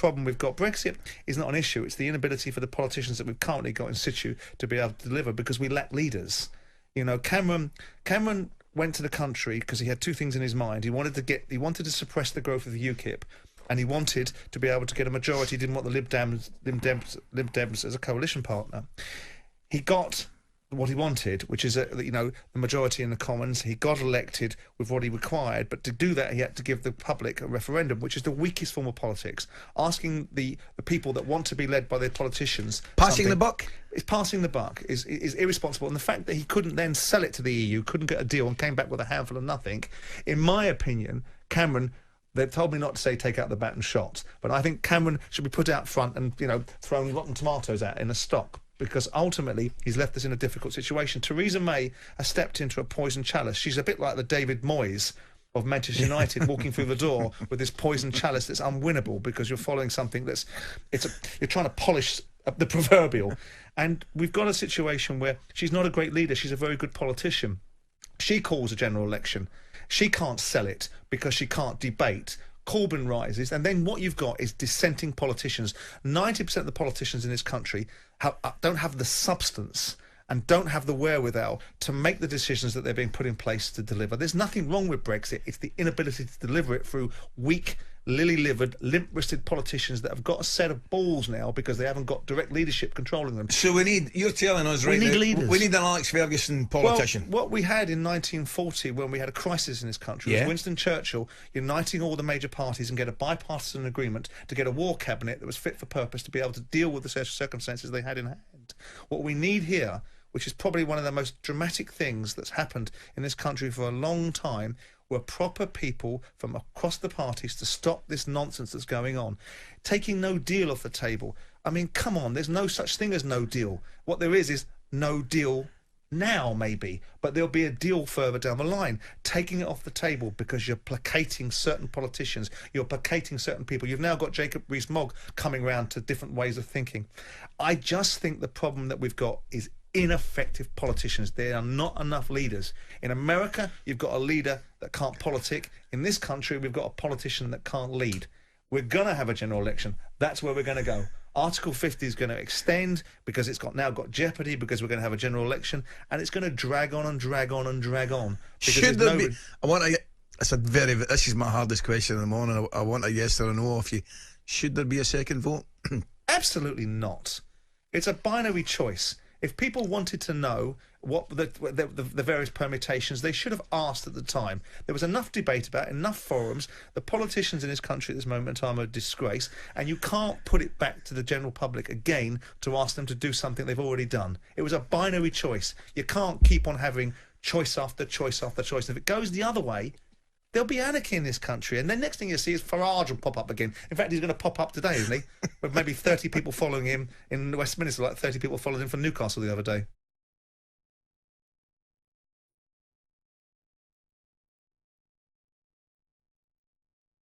problem we've got. Brexit is not an issue. It's the inability for the politicians that we've currently got in situ to be able to deliver because we lack leaders. You know, Cameron went to the country because he had two things in his mind. He wanted to suppress the growth of the UKIP, and he wanted to be able to get a majority. He didn't want the Lib Dems as a coalition partner. He got what he wanted, which is the majority in the Commons. He got elected with what he required, but to do that he had to give the public a referendum, which is the weakest form of politics. Asking the people that want to be led by their politicians, passing the buck. It's passing the buck is irresponsible, and the fact that he couldn't then sell it to the EU, couldn't get a deal, and came back with a handful of nothing. In my opinion, Cameron. They've told me not to say take out the bat and shot, but I think Cameron should be put out front and thrown rotten tomatoes out in a stock, because ultimately he's left us in a difficult situation. Theresa May has stepped into a poison chalice. She's a bit like the David Moyes of Manchester United walking through the door with this poison chalice that's unwinnable because you're following something you're trying to polish the proverbial. And we've got a situation where she's not a great leader. She's a very good politician. She calls a general election. She can't sell it because she can't debate. Corbyn rises, and then what you've got is dissenting politicians. 90% of the politicians in this country don't have the substance and don't have the wherewithal to make the decisions that they're being put in place to deliver. There's nothing wrong with Brexit. It's the inability to deliver it through weak, lily-livered, limp-wristed politicians that have got a set of balls now because they haven't got direct leadership controlling them. So you're telling us right now, we need leaders. We need an Alex Ferguson politician. Well, what we had in 1940 when we had a crisis in this country was Winston Churchill uniting all the major parties and get a bipartisan agreement to get a war cabinet that was fit for purpose to be able to deal with the circumstances they had in hand. What we need here, which is probably one of the most dramatic things that's happened in this country for a long time, were proper people from across the parties to stop this nonsense that's going on. Taking no deal off the table. I mean, come on, there's no such thing as no deal. What there is no deal now, maybe, but there'll be a deal further down the line. Taking it off the table because you're placating certain politicians, you're placating certain people. You've now got Jacob Rees-Mogg coming round to different ways of thinking. I just think the problem that we've got is ineffective politicians. There are not enough leaders. In America, you've got a leader that can't politic. In this country, we've got a politician that can't lead. We're going to have a general election. That's where we're going to go. Article 50 is going to extend because it's now got jeopardy because we're going to have a general election, and it's going to drag on and drag on and drag on. Should there be... This is my hardest question in the morning. I want a yes or a no off you. Should there be a second vote? Absolutely not. It's a binary choice. If people wanted to know what the various permutations, they should have asked at the time. There was enough debate about it, enough forums. The politicians in this country at this moment in time are a disgrace, and you can't put it back to the general public again to ask them to do something they've already done. It was a binary choice. You can't keep on having choice after choice after choice. If it goes the other way, there'll be anarchy in this country, and then next thing you see is Farage will pop up again. In fact, he's going to pop up today, isn't he? With maybe 30 people following him in Westminster, like 30 people followed him from Newcastle the other day.